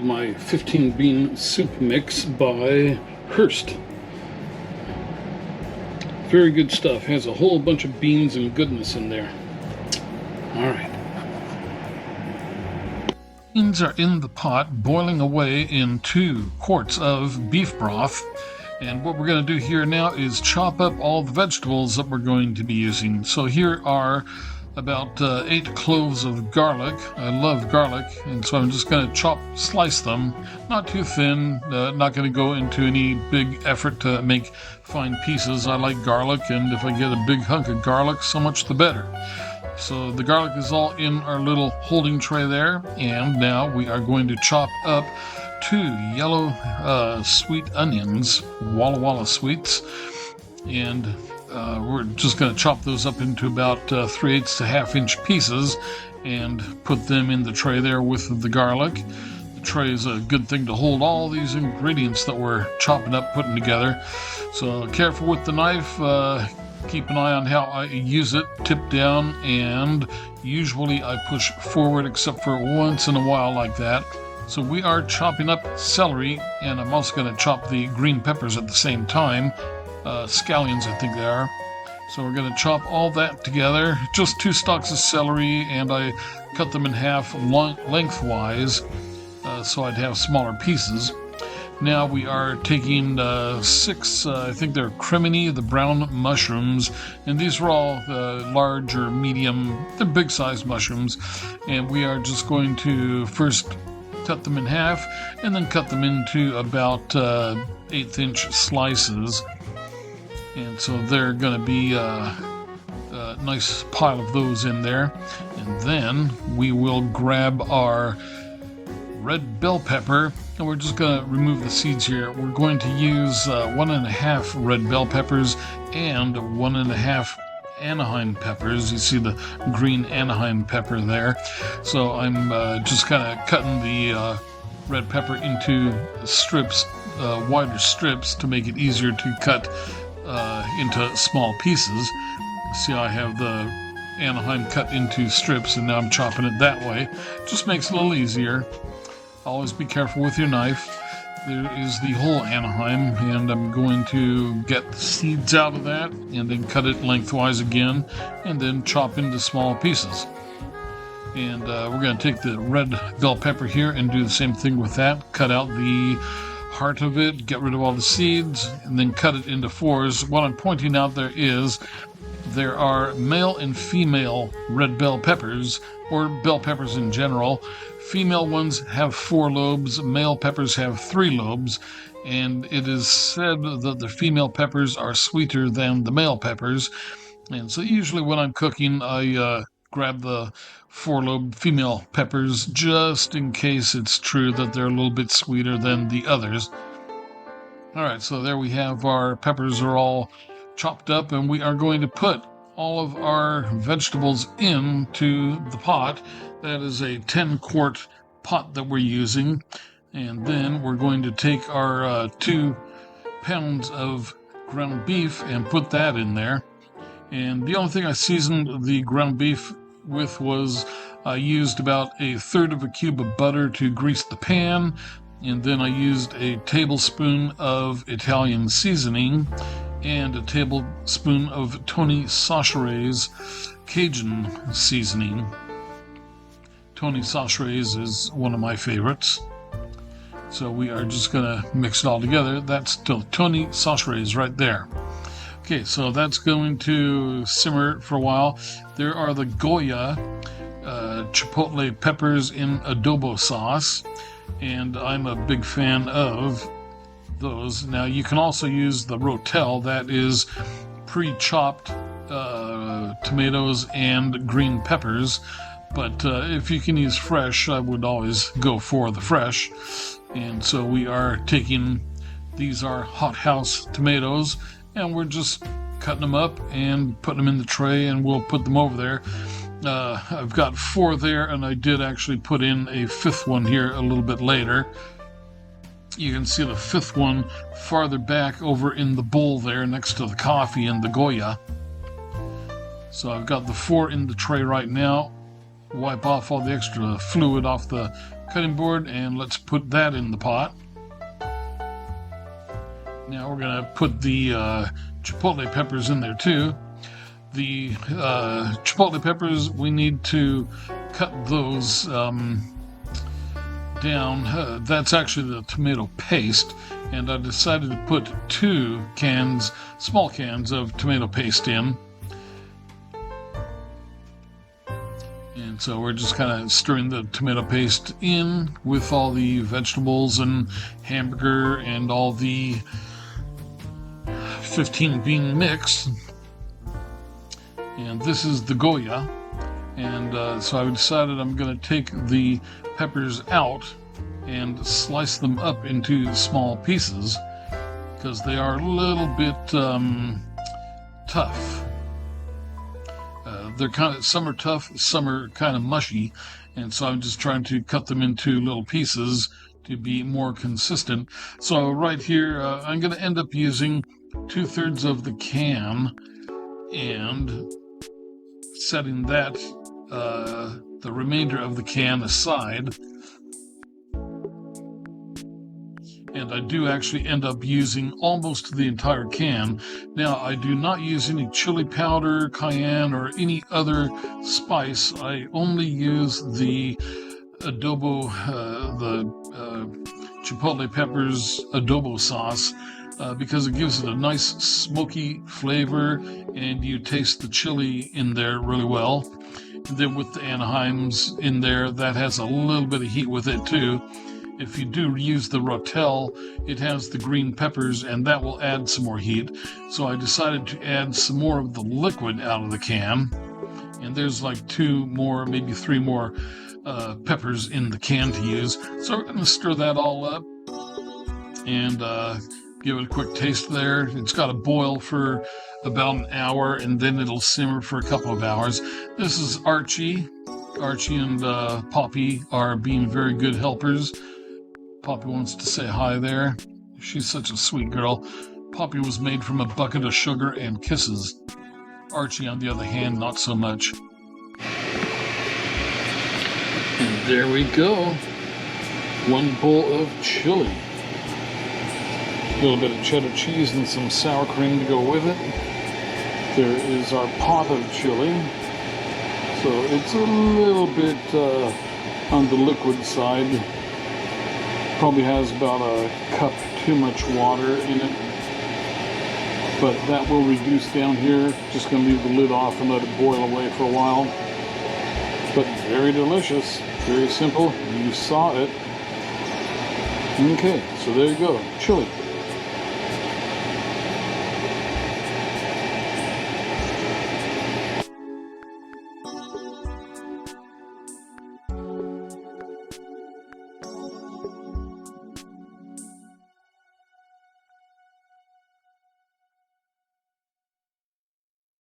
my 15 bean soup mix by Hearst. Very good stuff. Has a whole bunch of beans and goodness in there. All right. Beans are in the pot boiling away in 2 quarts of beef broth. And what we're going to do here now is chop up all the vegetables that we're going to be using. So here are about 8 cloves of garlic. I love garlic, and so I'm just going to slice them, not too thin, not going to go into any big effort to make fine pieces. I like garlic, and if I get a big hunk of garlic, so much the better. So the garlic is all in our little holding tray there, and now we are going to chop up 2 yellow sweet onions, Walla Walla sweets, and we're just going to chop those up into about 3/8 to ½ inch pieces and put them in the tray there with the garlic. The tray is a good thing to hold all these ingredients that we're chopping up, putting together. So careful with the knife. Keep an eye on how I use it. Tip down, and usually I push forward except for once in a while like that. So we are chopping up celery, and I'm also going to chop the green peppers at the same time. Scallions, I think they are. So we're going to chop all that together. Just 2 stalks of celery, and I cut them in half lengthwise so I'd have smaller pieces. Now we are taking 6, I think they're crimini, the brown mushrooms, and these are all large or medium, they're big-sized mushrooms, and we are just going to first cut them in half and then cut them into about 1/8 inch slices. And so they're going to be a nice pile of those in there. And then we will grab our red bell pepper, and we're just going to remove the seeds here. We're going to use 1½ red bell peppers and 1½ Anaheim peppers. You see the green Anaheim pepper there. So I'm just kind of cutting the red pepper into strips, wider strips, to make it easier to cut into small pieces. See, I have the Anaheim cut into strips, and now I'm chopping it that way. Just makes it a little easier. Always be careful with your knife. There is the whole Anaheim, and I'm going to get the seeds out of that and then cut it lengthwise again and then chop into small pieces. And we're going to take the red bell pepper here and do the same thing with that. Cut out the heart of it, get rid of all the seeds, and then cut it into 4s. What I'm pointing out there are male and female red bell peppers, or bell peppers in general. Female ones have 4 lobes, male peppers have 3 lobes, and it is said that the female peppers are sweeter than the male peppers. And so usually when I'm cooking, I grab the 4-lobe female peppers just in case it's true that they're a little bit sweeter than the others. Alright, so there we have our peppers are all chopped up, and we are going to put all of our vegetables into the pot. That is a 10-quart pot that we're using. And then we're going to take our 2 pounds of ground beef and put that in there. And the only thing I seasoned the ground beef with was I used about 1/3 of a cube of butter to grease the pan, and then I used a tablespoon of Italian seasoning and a tablespoon of Tony Chachere's Cajun seasoning. Tony Chachere's is one of my favorites. So we are just going to mix it all together. That's Tony Chachere's right there. Okay, so that's going to simmer for a while. There are the Goya Chipotle peppers in adobo sauce, and I'm a big fan of those. Now you can also use the Rotel, that is pre-chopped tomatoes and green peppers, but if you can use fresh, I would always go for the fresh. And so we are taking, these are hothouse tomatoes, and we're just cutting them up and putting them in the tray, and we'll put them over there. I've got 4 there, and I did actually put in a 5th one here a little bit later. You can see the 5th one farther back over in the bowl there next to the coffee and the Goya. So I've got the 4 in the tray right now. Wipe off all the extra fluid off the cutting board, and let's put that in the pot. Now we're going to put the chipotle peppers in there too. The chipotle peppers, we need to cut those down. That's actually the tomato paste, and I decided to put 2 cans, small cans of tomato paste in. And so we're just kind of stirring the tomato paste in with all the vegetables and hamburger and all the 15 bean mix. And this is the Goya. And so I decided I'm going to take the peppers out and slice them up into small pieces because they are a little bit tough. They're some are tough, some are kind of mushy, and so I'm just trying to cut them into little pieces to be more consistent. So right here, I'm going to end up using 2/3 of the can and setting that the remainder of the can aside. And I do actually end up using almost the entire can. Now, I do not use any chili powder, cayenne, or any other spice. I only use the adobo, chipotle peppers adobo sauce because it gives it a nice smoky flavor, and you taste the chili in there really well. And then with the Anaheims in there, that has a little bit of heat with it too. If you do use the Rotel, it has the green peppers, and that will add some more heat. So I decided to add some more of the liquid out of the can. And there's like 2 more, maybe 3 more peppers in the can to use. So we're going to stir that all up and give it a quick taste there. It's got to boil for about an hour, and then it'll simmer for a couple of hours. This is Archie. Archie and Poppy are being very good helpers. Poppy wants to say hi there. She's such a sweet girl. Poppy was made from a bucket of sugar and kisses. Archie, on the other hand, not so much. And there we go. 1 bowl of chili. A little bit of cheddar cheese and some sour cream to go with it. There is our pot of chili. So it's a little bit on the liquid side. Probably has about a cup too much water in it. But that will reduce down here. Just going to leave the lid off and let it boil away for a while. But very delicious. Very simple. You saw it. Okay, so there you go. Chili.